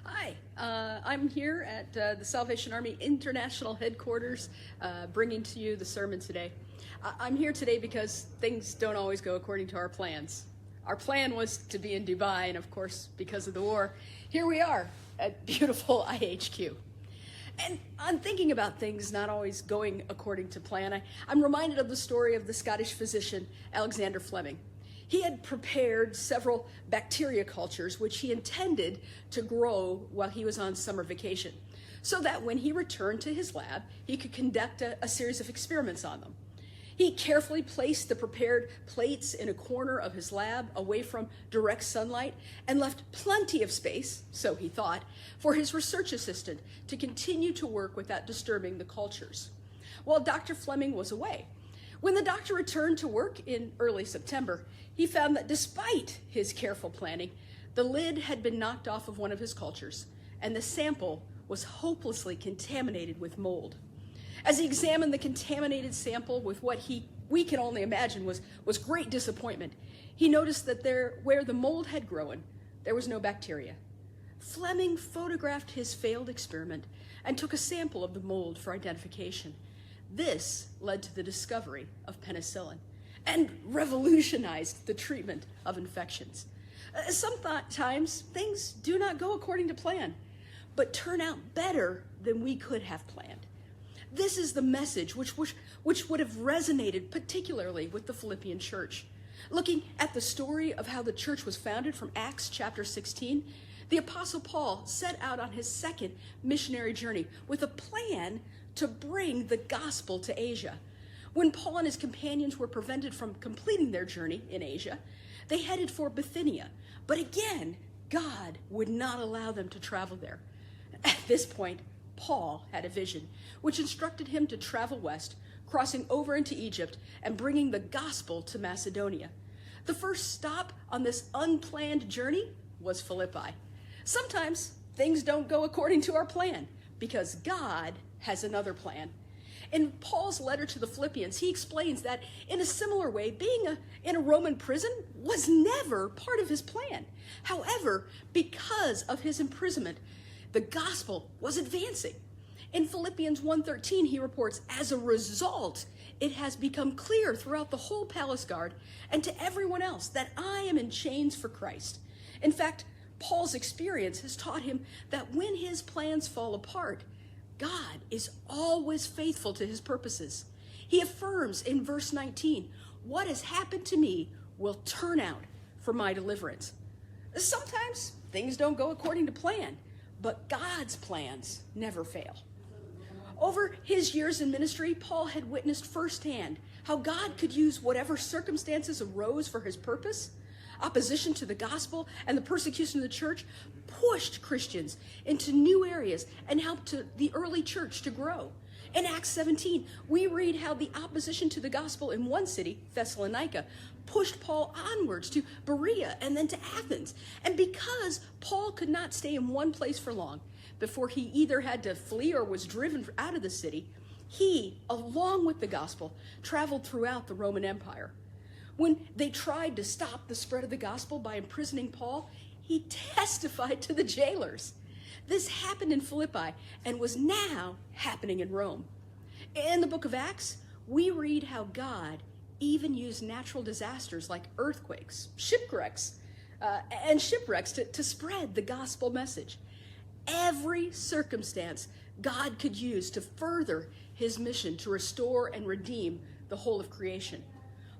Hi, I'm here at the Salvation Army International Headquarters bringing to you the sermon today. I'm here today because things don't always go according to our plans. Our plan was to be in Dubai, and of course, because of the war, here we are at beautiful IHQ. And I'm thinking about things not always going according to plan. I'm reminded of the story of the Scottish physician Alexander Fleming. He had prepared several bacteria cultures which he intended to grow while he was on summer vacation, so that when he returned to his lab, he could conduct a series of experiments on them. He carefully placed the prepared plates in a corner of his lab away from direct sunlight and left plenty of space, so he thought, for his research assistant to continue to work without disturbing the cultures. While Dr. Fleming was away, when the doctor returned to work in early September, he found that despite his careful planning, the lid had been knocked off of one of his cultures, and the sample was hopelessly contaminated with mold. As he examined the contaminated sample with what we can only imagine was great disappointment, he noticed that where the mold had grown, there was no bacteria. Fleming photographed his failed experiment and took a sample of the mold for identification. This led to the discovery of penicillin and revolutionized the treatment of infections. Sometimes things do not go according to plan, but turn out better than we could have planned. This is the message which would have resonated particularly with the Philippian church. Looking at the story of how the church was founded from Acts chapter 16, the Apostle Paul set out on his second missionary journey with a plan to bring the gospel to Asia. When Paul and his companions were prevented from completing their journey in Asia, they headed for Bithynia. But again, God would not allow them to travel there. At this point, Paul had a vision, which instructed him to travel west, crossing over into Egypt and bringing the gospel to Macedonia. The first stop on this unplanned journey was Philippi. Sometimes things don't go according to our plan because God has another plan. In Paul's letter to the Philippians, he explains that in a similar way, being in a Roman prison was never part of his plan. However, because of his imprisonment, the gospel was advancing. In Philippians 1:13, he reports, as a result, it has become clear throughout the whole palace guard and to everyone else that I am in chains for Christ. In fact, Paul's experience has taught him that when his plans fall apart, God is always faithful to his purposes. He affirms in verse 19, what has happened to me will turn out for my deliverance. Sometimes things don't go according to plan, but God's plans never fail. Over his years in ministry, Paul had witnessed firsthand how God could use whatever circumstances arose for his purpose. Opposition to the gospel and the persecution of the church pushed Christians into new areas and helped the early church to grow. In Acts 17, we read how the opposition to the gospel in one city, Thessalonica, pushed Paul onwards to Berea and then to Athens. And because Paul could not stay in one place for long before he either had to flee or was driven out of the city, he, along with the gospel, traveled throughout the Roman Empire. When they tried to stop the spread of the gospel by imprisoning Paul, he testified to the jailers. This happened in Philippi and was now happening in Rome. In the book of Acts, we read how God even used natural disasters like earthquakes, shipwrecks to spread the gospel message. Every circumstance God could use to further his mission to restore and redeem the whole of creation.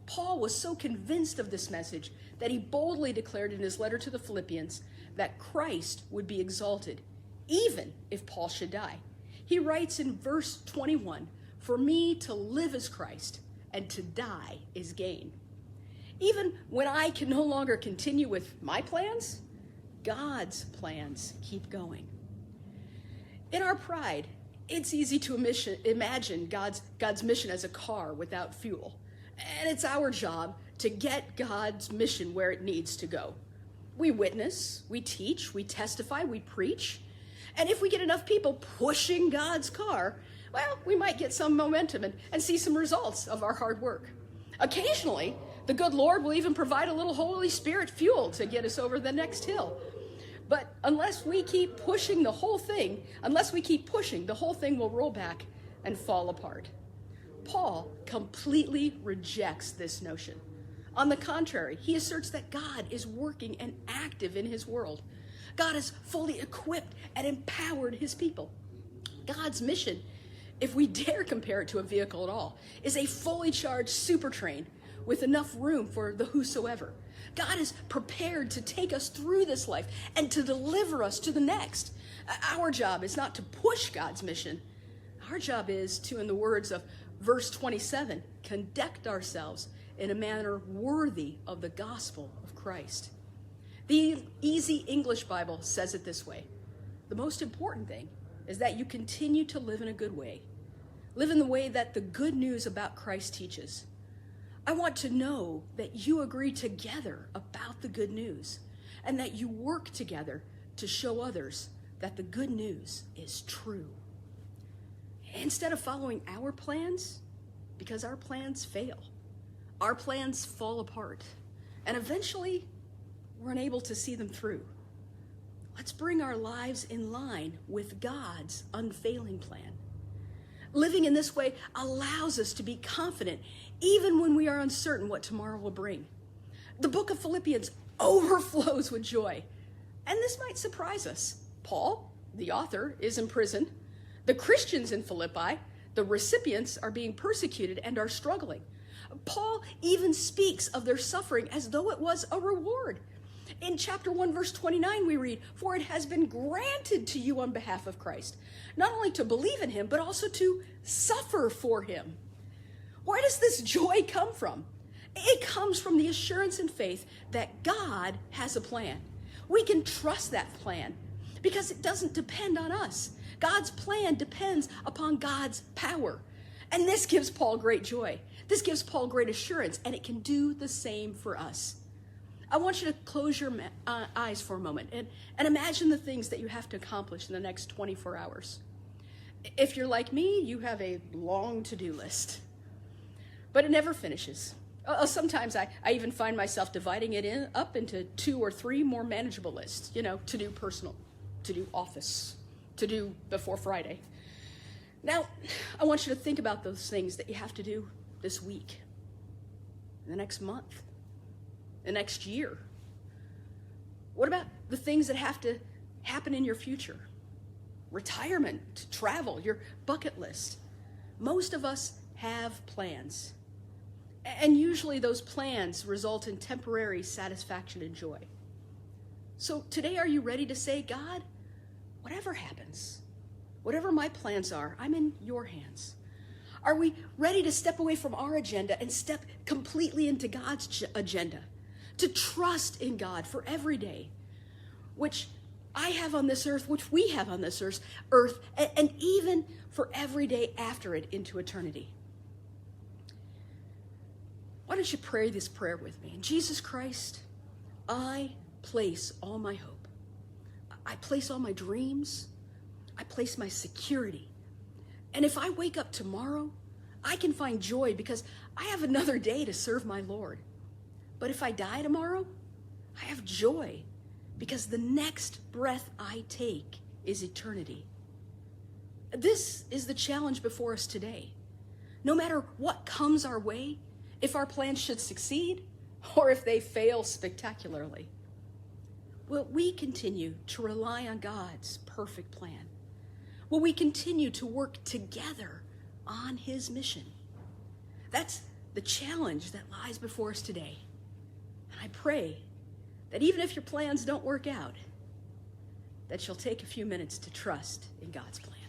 Paul was so convinced of this message that he boldly declared in his letter to the Philippians that Christ would be exalted, even if Paul should die. He writes in verse 21, "For me to live is Christ, and to die is gain." Even when I can no longer continue with my plans, God's plans keep going. In our pride, it's easy to imagine God's mission as a car without fuel. And it's our job to get God's mission where it needs to go. We witness, we teach, we testify, we preach. And if we get enough people pushing God's car, well, we might get some momentum and see some results of our hard work. Occasionally, the good Lord will even provide a little Holy Spirit fuel to get us over the next hill. But Unless we keep pushing, the whole thing will roll back and fall apart. Paul completely rejects this notion. On the contrary, he asserts that God is working and active in his world. God has fully equipped and empowered his people. God's mission, if we dare compare it to a vehicle at all, is a fully charged super train with enough room for the whosoever. God is prepared to take us through this life and to deliver us to the next. Our job is not to push God's mission. Our job is to, in the words of verse 27, conduct ourselves in a manner worthy of the gospel of Christ. The Easy English Bible says it this way: the most important thing is that you continue to live in a good way. Live in the way that the good news about Christ teaches. I want to know that you agree together about the good news and that you work together to show others that the good news is true. Instead of following our plans, because our plans fail, our plans fall apart, and eventually we're unable to see them through. Let's bring our lives in line with God's unfailing plan. Living in this way allows us to be confident even when we are uncertain what tomorrow will bring. The book of Philippians overflows with joy. And this might surprise us. Paul, the author, is in prison. The Christians in Philippi, the recipients, are being persecuted and are struggling. Paul even speaks of their suffering as though it was a reward. In chapter 1, verse 29, we read, "For it has been granted to you on behalf of Christ, not only to believe in him, but also to suffer for him." Where does this joy come from? It comes from the assurance and faith that God has a plan. We can trust that plan because it doesn't depend on us. God's plan depends upon God's power. And this gives Paul great joy. This gives Paul great assurance, and it can do the same for us. I want you to close your eyes for a moment and imagine the things that you have to accomplish in the next 24 hours. If you're like me, you have a long to-do list, but it never finishes. Sometimes I even find myself dividing it up into 2 or 3 more manageable lists, to do personal, to do office, to do before Friday. Now, I want you to think about those things that you have to do this week, the next month, the next year. What about the things that have to happen in your future? Retirement, travel, your bucket list. Most of us have plans. And usually those plans result in temporary satisfaction and joy. So today, are you ready to say, God, whatever happens, whatever my plans are, I'm in your hands? Are we ready to step away from our agenda and step completely into God's agenda? To trust in God for every day, which I have on this earth, which we have on this earth, and even for every day after it into eternity. Why don't you pray this prayer with me? In Jesus Christ, I place all my hope. I place all my dreams. I place my security. And if I wake up tomorrow, I can find joy because I have another day to serve my Lord. But if I die tomorrow, I have joy because the next breath I take is eternity. This is the challenge before us today. No matter what comes our way, if our plans should succeed or if they fail spectacularly, will we continue to rely on God's perfect plan? Will we continue to work together on his mission? That's the challenge that lies before us today. And I pray that even if your plans don't work out, that you'll take a few minutes to trust in God's plan.